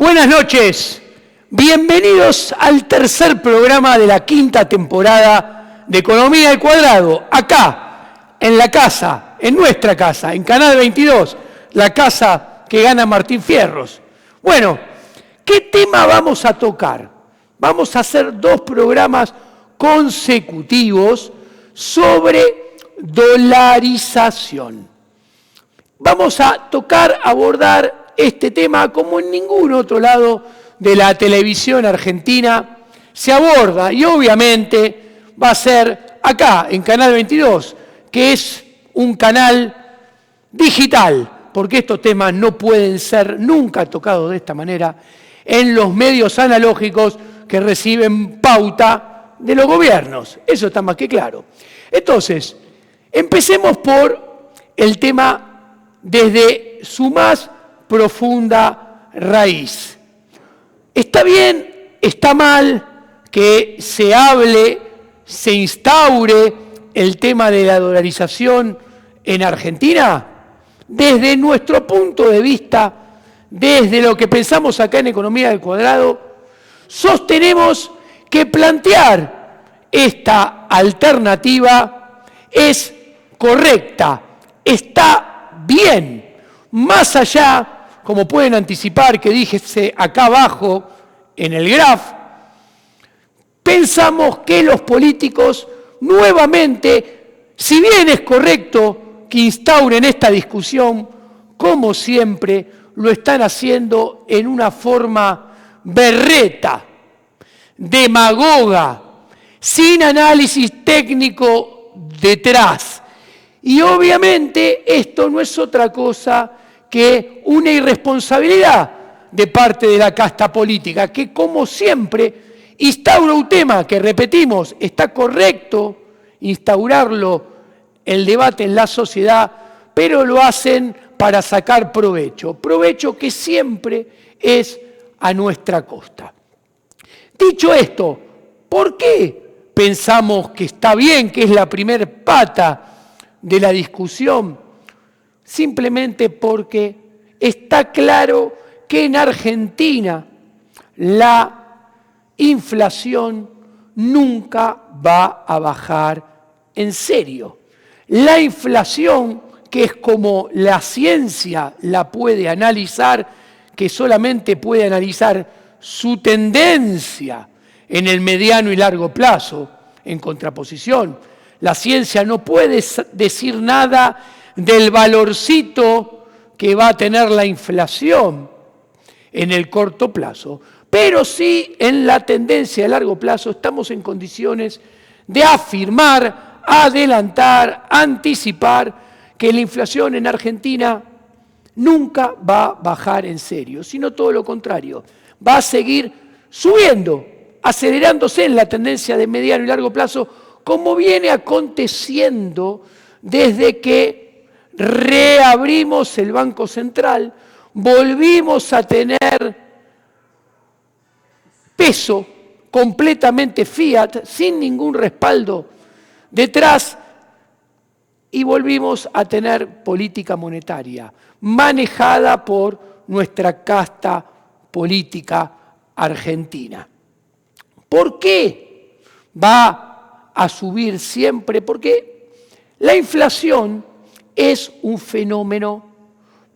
Buenas noches, bienvenidos al tercer programa de la quinta temporada de Economía al Cuadrado, acá, en la casa, en nuestra casa, en Canal 22, la casa que gana Martín Fierros. Bueno, ¿qué tema vamos a tocar? Vamos a hacer 2 programas consecutivos sobre dolarización. Vamos a abordar este tema como en ningún otro lado de la televisión argentina se aborda, y obviamente va a ser acá, en Canal 22, que es un canal digital, porque estos temas no pueden ser nunca tocados de esta manera en los medios analógicos que reciben pauta de los gobiernos. Eso está más que claro. Entonces, empecemos por el tema desde su más profunda raíz. ¿Está bien, está mal que se hable, se instaure el tema de la dolarización en Argentina? Desde nuestro punto de vista, desde lo que pensamos acá en Economía del Cuadrado, sostenemos que plantear esta alternativa es correcta, está bien, más allá, como pueden anticipar, que dije acá abajo en el graph, pensamos que los políticos nuevamente, si bien es correcto que instauren esta discusión, como siempre lo están haciendo en una forma berreta, demagoga, sin análisis técnico detrás. Y obviamente esto no es otra cosa que una irresponsabilidad de parte de la casta política, que como siempre instaura un tema que, repetimos, está correcto instaurarlo, el debate en la sociedad, pero lo hacen para sacar provecho que siempre es a nuestra costa. Dicho esto, ¿por qué pensamos que está bien, que es la primer pata de la discusión? Simplemente porque está claro que en Argentina la inflación nunca va a bajar en serio. La inflación, que es como la ciencia la puede analizar, que solamente puede analizar su tendencia en el mediano y largo plazo, en contraposición. La ciencia no puede decir nada del valorcito que va a tener la inflación en el corto plazo, pero sí en la tendencia de largo plazo estamos en condiciones de afirmar, adelantar, anticipar que la inflación en Argentina nunca va a bajar en serio, sino todo lo contrario, va a seguir subiendo, acelerándose en la tendencia de mediano y largo plazo, como viene aconteciendo desde que reabrimos el Banco Central, volvimos a tener peso completamente fiat, sin ningún respaldo detrás, y volvimos a tener política monetaria manejada por nuestra casta política argentina. ¿Por qué va a subir siempre? Porque la inflación es un fenómeno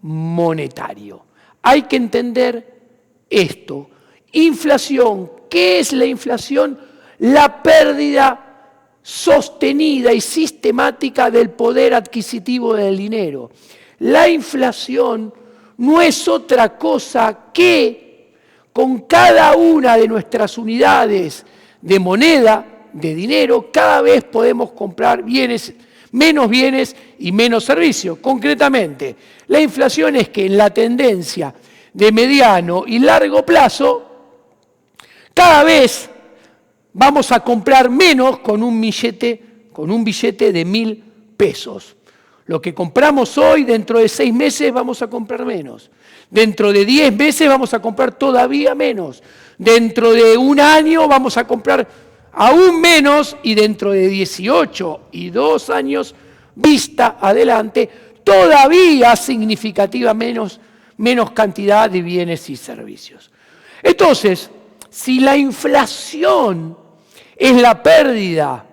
monetario. Hay que entender esto. Inflación, ¿qué es la inflación? La pérdida sostenida y sistemática del poder adquisitivo del dinero. La inflación no es otra cosa que con cada una de nuestras unidades de moneda, de dinero, cada vez podemos comprar menos bienes y menos servicios. Concretamente, la inflación es que en la tendencia de mediano y largo plazo, cada vez vamos a comprar menos con un billete de 1.000 pesos. Lo que compramos hoy, dentro de 6 meses vamos a comprar menos. Dentro de 10 meses vamos a comprar todavía menos. Dentro de un año vamos a comprar aún menos, y dentro de 18 y 2 años, vista adelante, todavía significativa menos cantidad de bienes y servicios. Entonces, si la inflación es la pérdida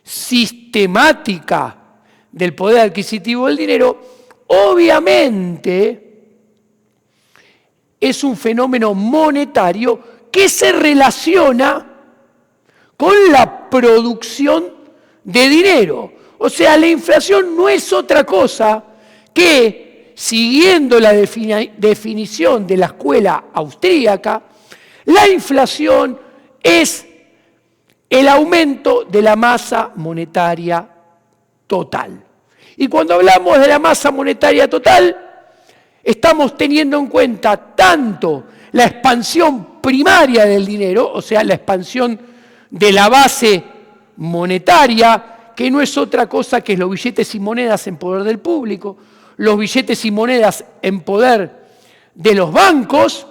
sistemática del poder adquisitivo del dinero, obviamente es un fenómeno monetario que se relaciona con la producción de dinero. O sea, la inflación no es otra cosa que, siguiendo la definición de la escuela austríaca, la inflación es el aumento de la masa monetaria total. Y cuando hablamos de la masa monetaria total, estamos teniendo en cuenta tanto la expansión primaria del dinero, o sea, la expansión de la base monetaria, que no es otra cosa que los billetes y monedas en poder del público, los billetes y monedas en poder de los bancos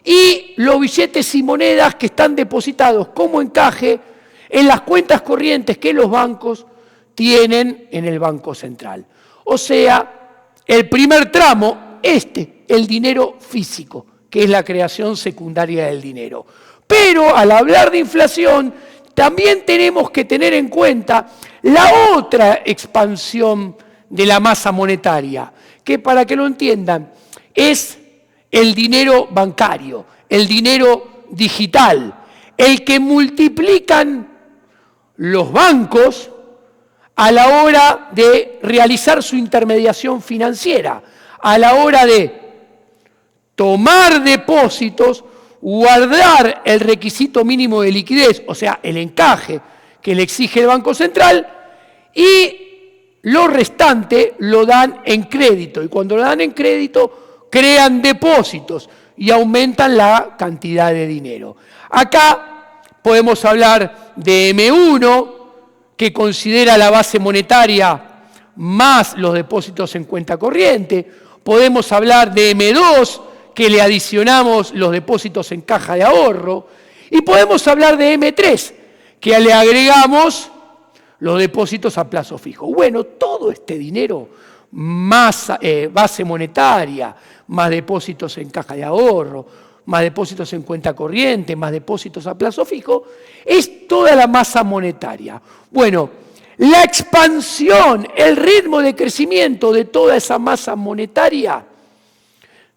y los billetes y monedas que están depositados como encaje en las cuentas corrientes que los bancos tienen en el Banco Central. O sea, el primer tramo, el dinero físico, que es la creación secundaria del dinero. Pero al hablar de inflación, también tenemos que tener en cuenta la otra expansión de la masa monetaria, que para que lo entiendan, es el dinero bancario, el dinero digital, el que multiplican los bancos a la hora de realizar su intermediación financiera, a la hora de tomar depósitos, guardar el requisito mínimo de liquidez, o sea, el encaje que le exige el Banco Central, y lo restante lo dan en crédito. Y cuando lo dan en crédito, crean depósitos y aumentan la cantidad de dinero. Acá podemos hablar de M1, que considera la base monetaria más los depósitos en cuenta corriente. Podemos hablar de M2, que le adicionamos los depósitos en caja de ahorro. Y podemos hablar de M3, que le agregamos los depósitos a plazo fijo. Bueno, todo este dinero, más base monetaria, más depósitos en caja de ahorro, más depósitos en cuenta corriente, más depósitos a plazo fijo, es toda la masa monetaria. Bueno, la expansión, el ritmo de crecimiento de toda esa masa monetaria,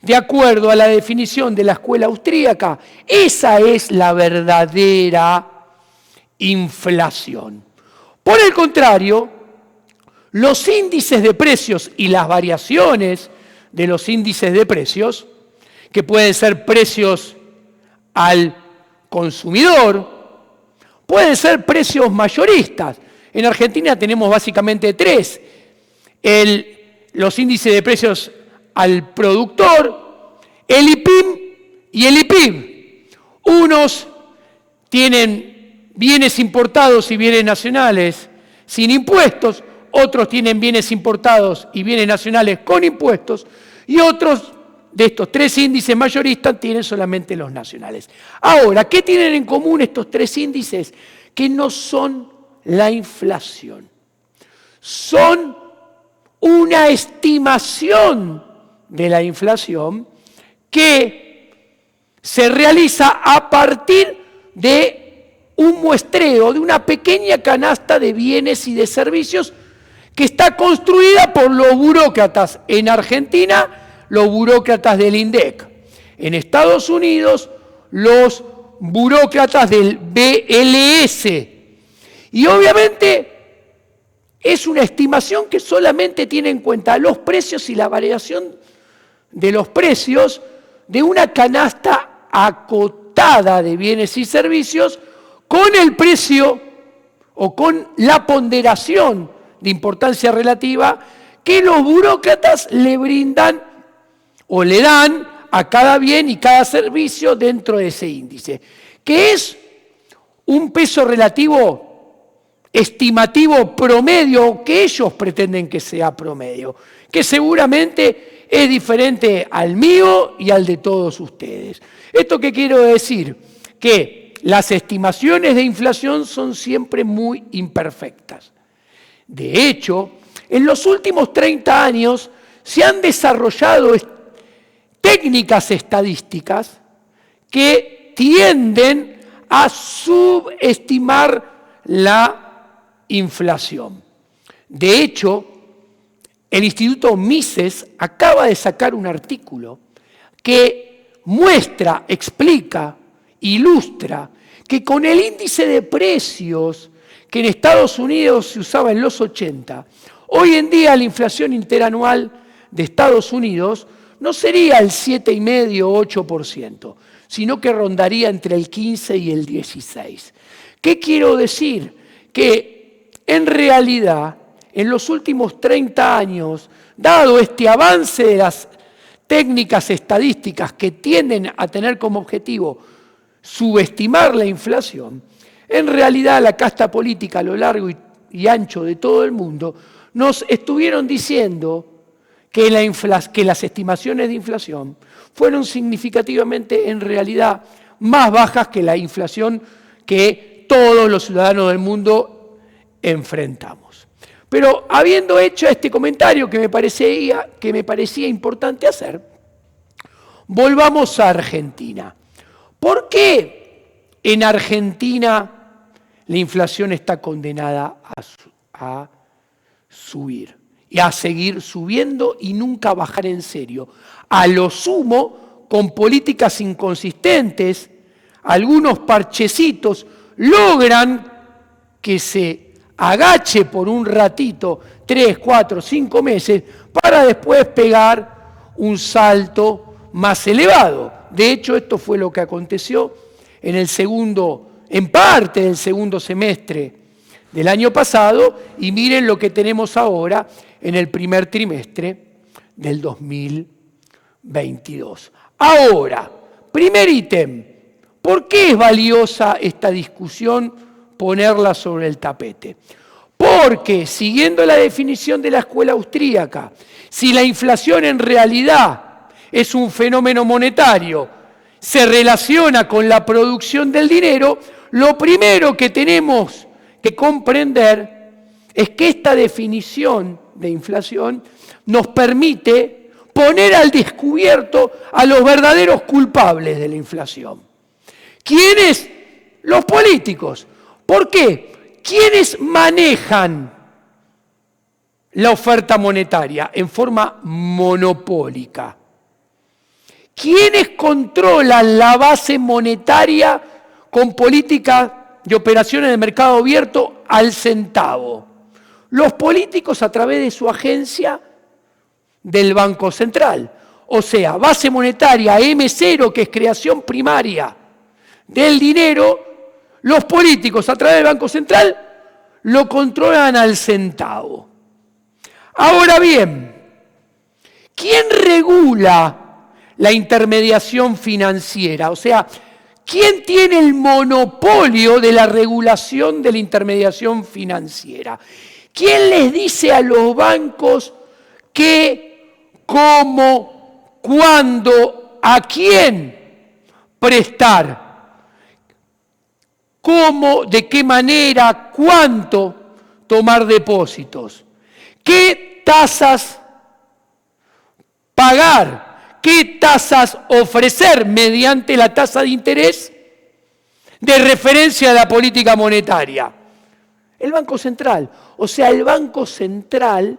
de acuerdo a la definición de la escuela austríaca, esa es la verdadera inflación. Por el contrario, los índices de precios y las variaciones de los índices de precios, que pueden ser precios al consumidor, pueden ser precios mayoristas. En Argentina tenemos básicamente tres: los índices de precios al productor, el IPIM y el IPIB. Unos tienen bienes importados y bienes nacionales sin impuestos, otros tienen bienes importados y bienes nacionales con impuestos, y otros de estos tres índices mayoristas tienen solamente los nacionales. Ahora, ¿qué tienen en común estos tres índices? Que no son la inflación. Son una estimación de la inflación que se realiza a partir de un muestreo, de una pequeña canasta de bienes y de servicios que está construida por los burócratas. En Argentina, los burócratas del INDEC. En Estados Unidos, los burócratas del BLS. Y obviamente es una estimación que solamente tiene en cuenta los precios y la variación de los precios de una canasta acotada de bienes y servicios con el precio o con la ponderación de importancia relativa que los burócratas le brindan o le dan a cada bien y cada servicio dentro de ese índice, que es un peso relativo estimativo promedio que ellos pretenden que sea promedio, que seguramente es diferente al mío y al de todos ustedes. ¿Esto qué quiero decir? Que las estimaciones de inflación son siempre muy imperfectas. De hecho, en los últimos 30 años se han desarrollado técnicas estadísticas que tienden a subestimar la inflación. De hecho, el Instituto Mises acaba de sacar un artículo que muestra, explica, ilustra que con el índice de precios que en Estados Unidos se usaba en los 80, hoy en día la inflación interanual de Estados Unidos no sería el 7,5 o 8%, sino que rondaría entre el 15 y el 16. ¿Qué quiero decir? Que en realidad, en los últimos 30 años, dado este avance de las técnicas estadísticas que tienden a tener como objetivo subestimar la inflación, en realidad la casta política a lo largo y ancho de todo el mundo nos estuvieron diciendo que las estimaciones de inflación fueron significativamente en realidad más bajas que la inflación que todos los ciudadanos del mundo enfrentamos. Pero habiendo hecho este comentario que me parecía importante hacer, volvamos a Argentina. ¿Por qué en Argentina la inflación está condenada a subir y a seguir subiendo y nunca bajar en serio? A lo sumo, con políticas inconsistentes, algunos parchecitos logran que se agache por un ratito, 3, 4, 5 meses, para después pegar un salto más elevado. De hecho, esto fue lo que aconteció en parte del segundo semestre del año pasado, y miren lo que tenemos ahora en el primer trimestre del 2022. Ahora, primer ítem, ¿por qué es valiosa esta discusión ponerla sobre el tapete? Porque, siguiendo la definición de la escuela austríaca, si la inflación en realidad es un fenómeno monetario, se relaciona con la producción del dinero, lo primero que tenemos que comprender es que esta definición de inflación nos permite poner al descubierto a los verdaderos culpables de la inflación. ¿Quiénes? Los políticos. ¿Por qué? ¿Quiénes manejan la oferta monetaria en forma monopólica? ¿Quiénes controlan la base monetaria con política de operaciones de mercado abierto al centavo? Los políticos a través de su agencia del Banco Central. O sea, base monetaria M0, que es creación primaria del dinero, los políticos a través del Banco Central lo controlan al centavo. Ahora bien, ¿quién regula la intermediación financiera? O sea, ¿quién tiene el monopolio de la regulación de la intermediación financiera? ¿Quién les dice a los bancos qué, cómo, cuándo, a quién prestar? ¿Cómo, de qué manera, cuánto tomar depósitos? ¿Qué tasas pagar? ¿Qué tasas ofrecer mediante la tasa de interés de referencia a la política monetaria? El Banco Central. O sea, el Banco Central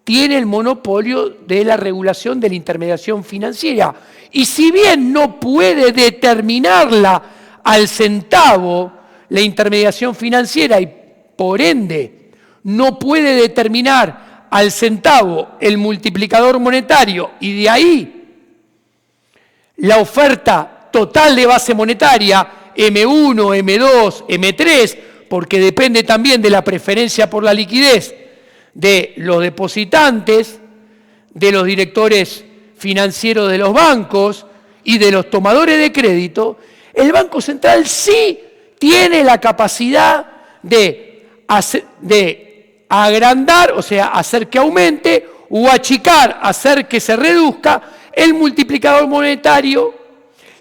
tiene el monopolio de la regulación de la intermediación financiera. Y si bien no puede determinarla al centavo, la intermediación financiera, y por ende no puede determinar al centavo el multiplicador monetario, y de ahí la oferta total de base monetaria, M1, M2, M3, porque depende también de la preferencia por la liquidez de los depositantes, de los directores financieros de los bancos y de los tomadores de crédito, el Banco Central sí tiene la capacidad de agrandar, o sea, hacer que aumente, o achicar, hacer que se reduzca el multiplicador monetario,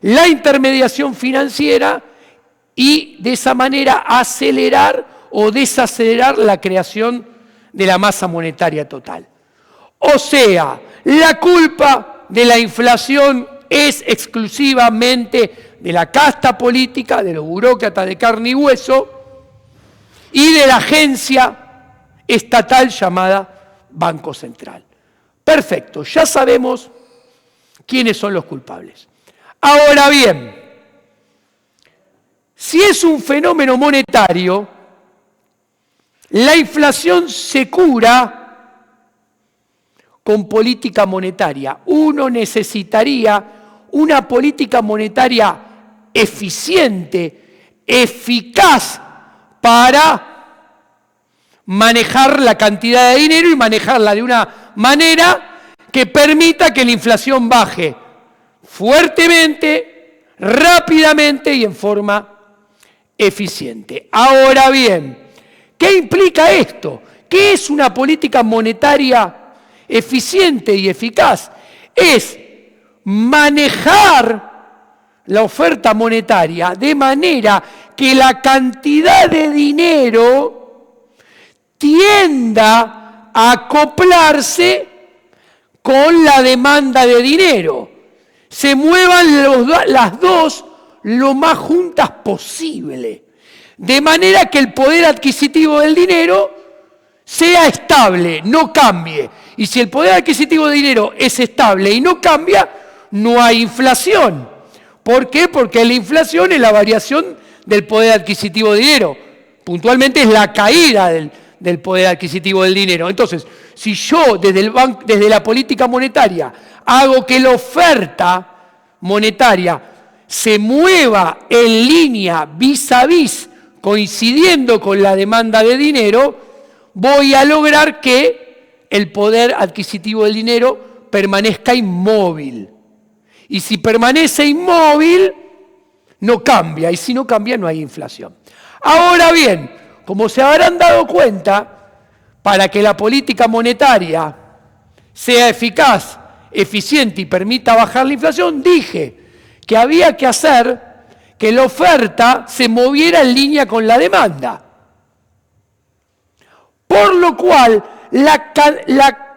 la intermediación financiera, y de esa manera acelerar o desacelerar la creación de la masa monetaria total. O sea, la culpa de la inflación es exclusivamente de la casta política, de los burócratas de carne y hueso y de la agencia estatal llamada Banco Central. Perfecto, ya sabemos quiénes son los culpables. Ahora bien, si es un fenómeno monetario, la inflación se cura con política monetaria. Uno necesitaría una política monetaria eficiente, eficaz para manejar la cantidad de dinero y manejarla de una manera que permita que la inflación baje fuertemente, rápidamente y en forma eficiente. Ahora bien, ¿qué implica esto? ¿Qué es una política monetaria eficiente y eficaz? Es manejar la oferta monetaria de manera que la cantidad de dinero tienda a acoplarse con la demanda de dinero. Se muevan las dos lo más juntas posible, de manera que el poder adquisitivo del dinero sea estable, no cambie. Y si el poder adquisitivo del dinero es estable y no cambia, no hay inflación. ¿Por qué? Porque la inflación es la variación del poder adquisitivo del dinero. Puntualmente es la caída del poder adquisitivo del dinero. Entonces, si yo desde la política monetaria hago que la oferta monetaria se mueva en línea vis a vis, coincidiendo con la demanda de dinero, voy a lograr que el poder adquisitivo del dinero permanezca inmóvil. Y si permanece inmóvil, no cambia. Y si no cambia, no hay inflación. Ahora bien, como se habrán dado cuenta, para que la política monetaria sea eficaz, eficiente y permita bajar la inflación, dije que había que hacer que la oferta se moviera en línea con la demanda. Por lo cual, la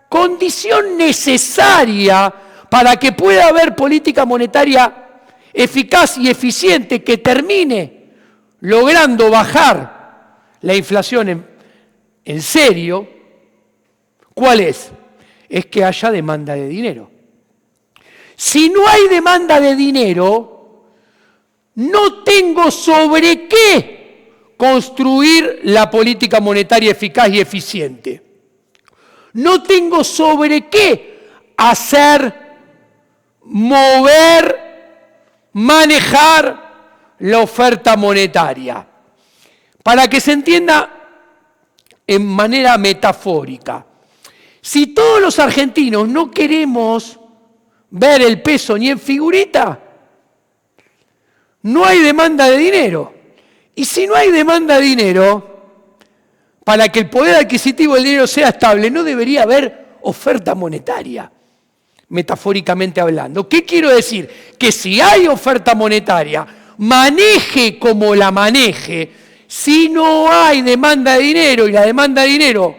condición necesaria para que pueda haber política monetaria eficaz y eficiente que termine logrando bajar la inflación en serio, ¿cuál es? Es que haya demanda de dinero. Si no hay demanda de dinero, no tengo sobre qué construir la política monetaria eficaz y eficiente. No tengo sobre qué hacer, mover, manejar la oferta monetaria. Para que se entienda en manera metafórica, si todos los argentinos no queremos ver el peso ni en figurita, no hay demanda de dinero. Y si no hay demanda de dinero, para que el poder adquisitivo del dinero sea estable, no debería haber oferta monetaria, metafóricamente hablando. ¿Qué quiero decir? Que si hay oferta monetaria, maneje como la maneje, si no hay demanda de dinero y la demanda de dinero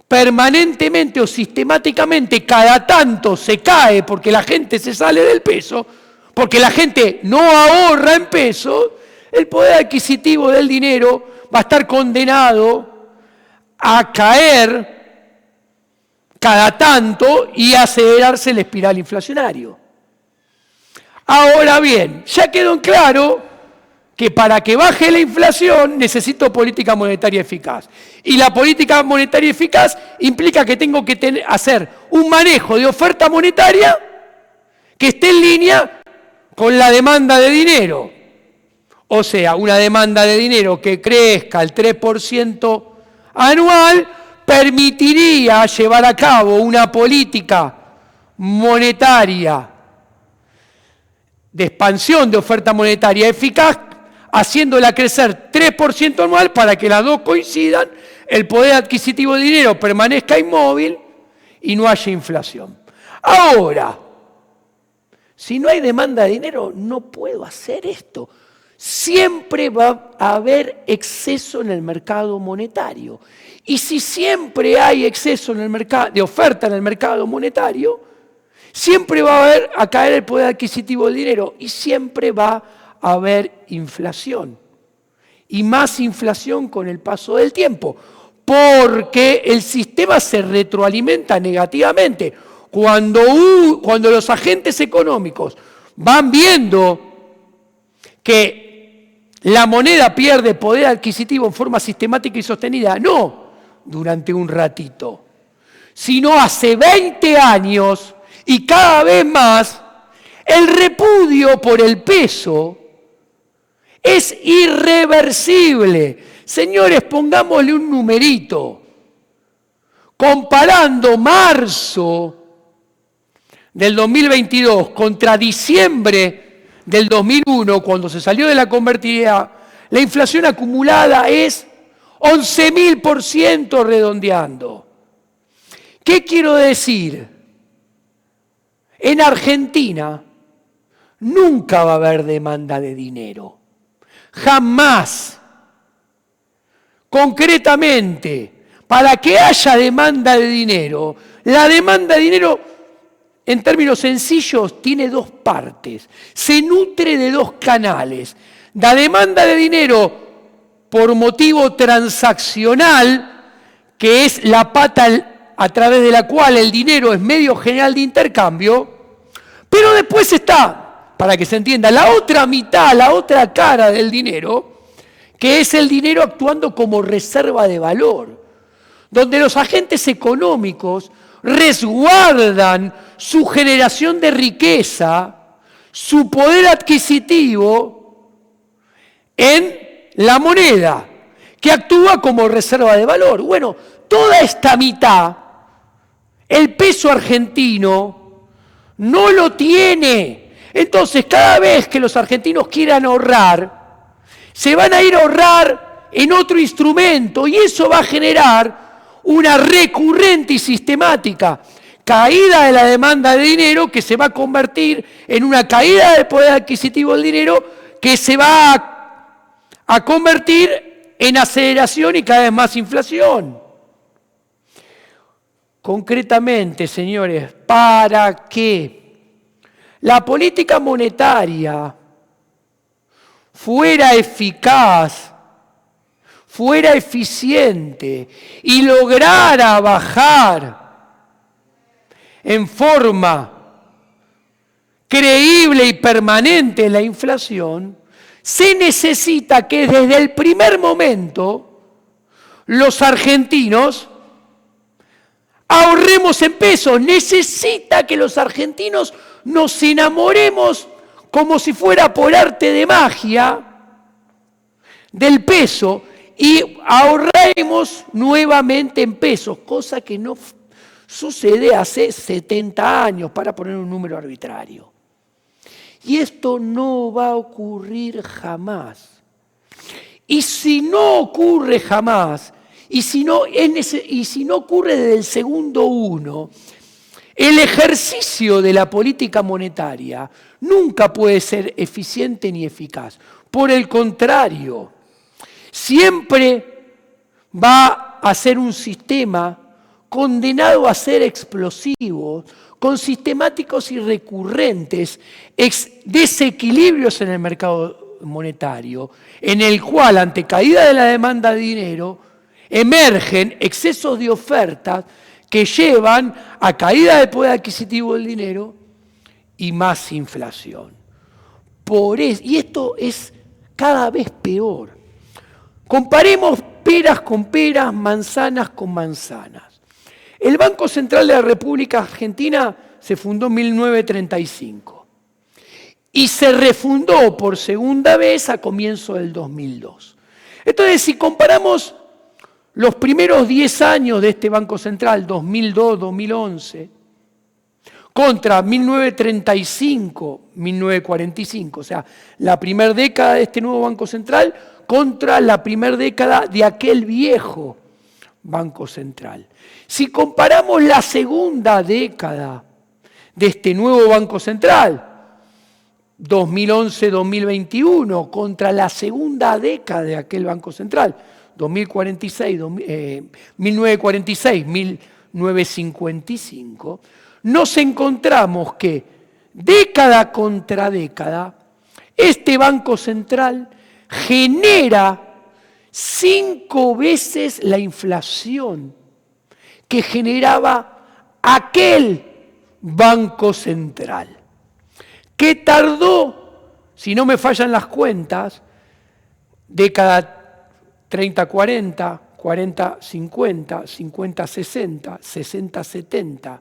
permanentemente o sistemáticamente cada tanto se cae porque la gente se sale del peso, porque la gente no ahorra en peso, el poder adquisitivo del dinero va a estar condenado a caer cada tanto y acelerarse el espiral inflacionario. Ahora bien, ya quedó en claro que para que baje la inflación necesito política monetaria eficaz. Y la política monetaria eficaz implica que tengo que hacer un manejo de oferta monetaria que esté en línea con la demanda de dinero. O sea, una demanda de dinero que crezca al 3% anual permitiría llevar a cabo una política monetaria de expansión de oferta monetaria eficaz, haciéndola crecer 3% anual para que las dos coincidan, el poder adquisitivo de dinero permanezca inmóvil y no haya inflación. Ahora, si no hay demanda de dinero, no puedo hacer esto. Siempre va a haber exceso en el mercado monetario. Y si siempre hay exceso en el mercado, de oferta en el mercado monetario, siempre va a caer el poder adquisitivo del dinero y siempre va a haber inflación. Y más inflación con el paso del tiempo, porque el sistema se retroalimenta negativamente. Cuando los agentes económicos van viendo que la moneda pierde poder adquisitivo en forma sistemática y sostenida, no durante un ratito, sino hace 20 años y cada vez más, el repudio por el peso es irreversible. Señores, pongámosle un numerito. Comparando marzo del 2022 contra diciembre del 2001, cuando se salió de la convertibilidad, la inflación acumulada es 11.000% redondeando. ¿Qué quiero decir? En Argentina nunca va a haber demanda de dinero. Jamás. Concretamente, para que haya demanda de dinero, la demanda de dinero, en términos sencillos, tiene dos partes. Se nutre de dos canales. La demanda de dinero por motivo transaccional, que es la pata a través de la cual el dinero es medio general de intercambio, pero después está, para que se entienda, la otra mitad, la otra cara del dinero, que es el dinero actuando como reserva de valor, donde los agentes económicos resguardan su generación de riqueza, su poder adquisitivo en la moneda, que actúa como reserva de valor. Bueno, toda esta mitad, el peso argentino no lo tiene. Entonces, cada vez que los argentinos quieran ahorrar, se van a ir a ahorrar en otro instrumento y eso va a generar una recurrente y sistemática caída de la demanda de dinero que se va a convertir en una caída del poder adquisitivo del dinero que se va a convertir en aceleración y cada vez más inflación. Concretamente, señores, para que la política monetaria fuera eficaz, fuera eficiente y lograra bajar en forma creíble y permanente la inflación, se necesita que desde el primer momento los argentinos ahorremos en pesos. Necesita que los argentinos nos enamoremos como si fuera por arte de magia del peso y ahorremos nuevamente en pesos, cosa que no sucede hace 70 años, para poner un número arbitrario. Y esto no va a ocurrir jamás. Y si no ocurre jamás, y si no ocurre desde el segundo uno, el ejercicio de la política monetaria nunca puede ser eficiente ni eficaz. Por el contrario, siempre va a ser un sistema condenado a ser explosivo, con sistemáticos y recurrentes desequilibrios en el mercado monetario, en el cual, ante caída de la demanda de dinero, emergen excesos de ofertas que llevan a caída del poder adquisitivo del dinero y más inflación. Y esto es cada vez peor. Comparemos peras con peras, manzanas con manzanas. El Banco Central de la República Argentina se fundó en 1935 y se refundó por segunda vez a comienzo del 2002. Entonces, si comparamos los primeros 10 años de este Banco Central, 2002-2011, contra 1935-1945, o sea, la primera década de este nuevo Banco Central contra la primera década de aquel viejo Banco Central. Si comparamos la segunda década de este nuevo Banco Central, 2011-2021, contra la segunda década de aquel Banco Central, 1946-1955, nos encontramos que década contra década, este Banco Central genera 5 veces la inflación que generaba aquel Banco Central, que tardó, si no me fallan las cuentas, década 30-40, 40-50, 50-60, 60-70,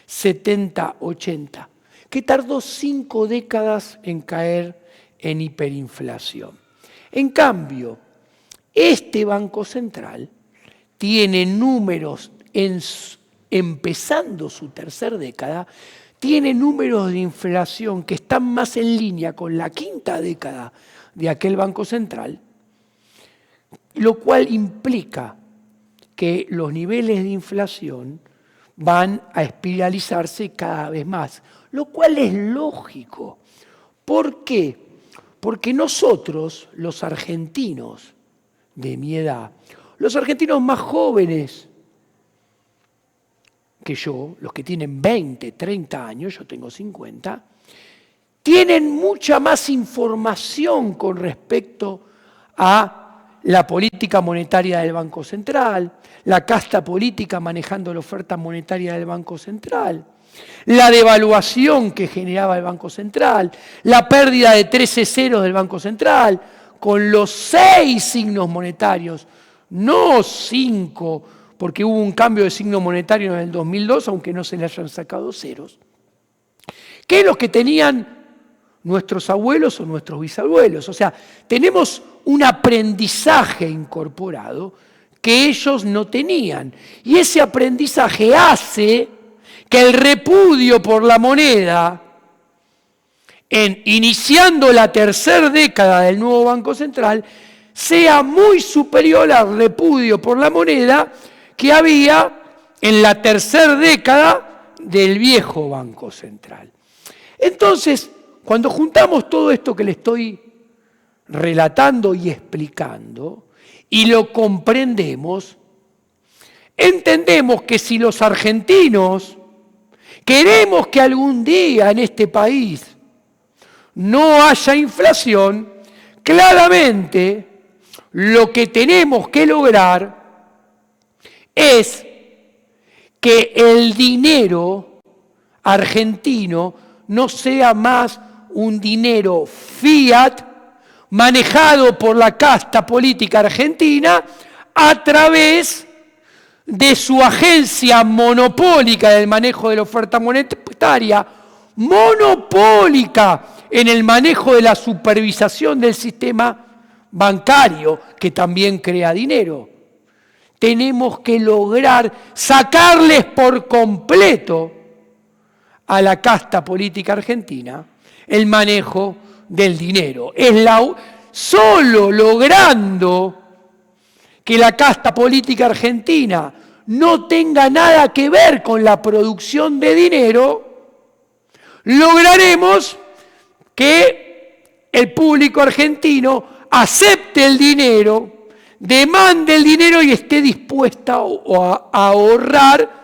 70-80, que tardó 5 décadas en caer en hiperinflación. En cambio, este Banco Central tiene números, empezando su tercera década, tiene números de inflación que están más en línea con la quinta década de aquel Banco Central, lo cual implica que los niveles de inflación van a espiralizarse cada vez más, lo cual es lógico. ¿Por qué? Porque nosotros, los argentinos de mi edad, los argentinos más jóvenes que yo, los que tienen 20, 30 años, yo tengo 50, tienen mucha más información con respecto a la política monetaria del Banco Central, la casta política manejando la oferta monetaria del Banco Central, la devaluación que generaba el Banco Central, la pérdida de 13 ceros del Banco Central, con los 6 signos monetarios, no 5, porque hubo un cambio de signo monetario en el 2002, aunque no se le hayan sacado ceros, que los que tenían nuestros abuelos o nuestros bisabuelos. O sea, tenemos un aprendizaje incorporado que ellos no tenían. Y ese aprendizaje hace que el repudio por la moneda, iniciando la tercera década del nuevo Banco Central, sea muy superior al repudio por la moneda que había en la tercera década del viejo Banco Central. Entonces, cuando juntamos todo esto que le estoy relatando y explicando, y lo comprendemos, entendemos que si los argentinos queremos que algún día en este país no haya inflación, claramente lo que tenemos que lograr es que el dinero argentino no sea más un dinero fiat manejado por la casta política argentina a través de su agencia monopólica del manejo de la oferta monetaria, monopólica en el manejo de la supervisación del sistema bancario, que también crea dinero. Tenemos que lograr sacarles por completo a la casta política argentina el manejo del dinero. Solo logrando que la casta política argentina no tenga nada que ver con la producción de dinero, lograremos que el público argentino acepte el dinero, demande el dinero y esté dispuesta a ahorrar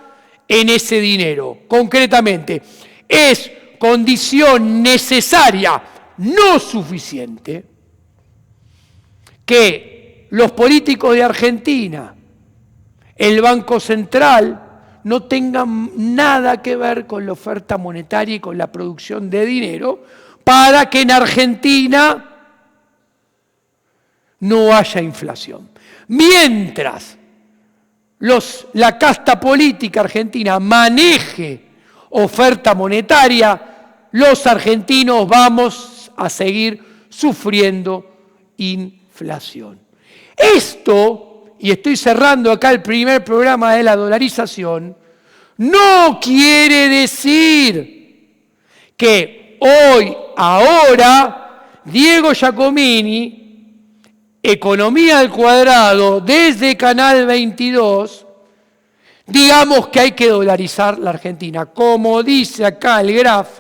en ese dinero. Concretamente, es condición necesaria, no suficiente, que los políticos de Argentina, el Banco Central, no tengan nada que ver con la oferta monetaria y con la producción de dinero para que en Argentina no haya inflación. Mientras la casta política argentina maneje oferta monetaria, los argentinos vamos a seguir sufriendo inflación. Esto, y estoy cerrando acá el primer programa de la dolarización, no quiere decir que hoy, ahora, Diego Giacomini, Economía al Cuadrado, desde Canal 22, digamos que hay que dolarizar la Argentina. Como dice acá el graf,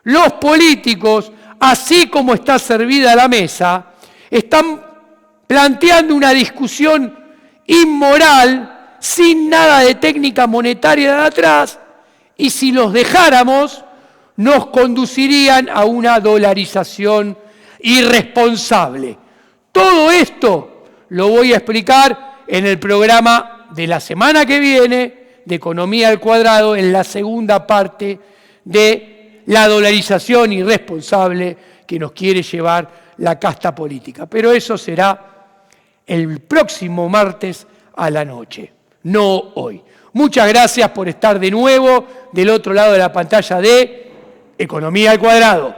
los políticos, así como está servida la mesa, están planteando una discusión inmoral, sin nada de técnica monetaria de atrás, Y si los dejáramos, nos conducirían a una dolarización irresponsable. Todo esto lo voy a explicar en el programa de la semana que viene de Economía al Cuadrado, en la segunda parte de la dolarización irresponsable que nos quiere llevar la casta política. Pero eso será el próximo martes a la noche, no hoy. Muchas gracias por estar de nuevo del otro lado de la pantalla de Economía al Cuadrado.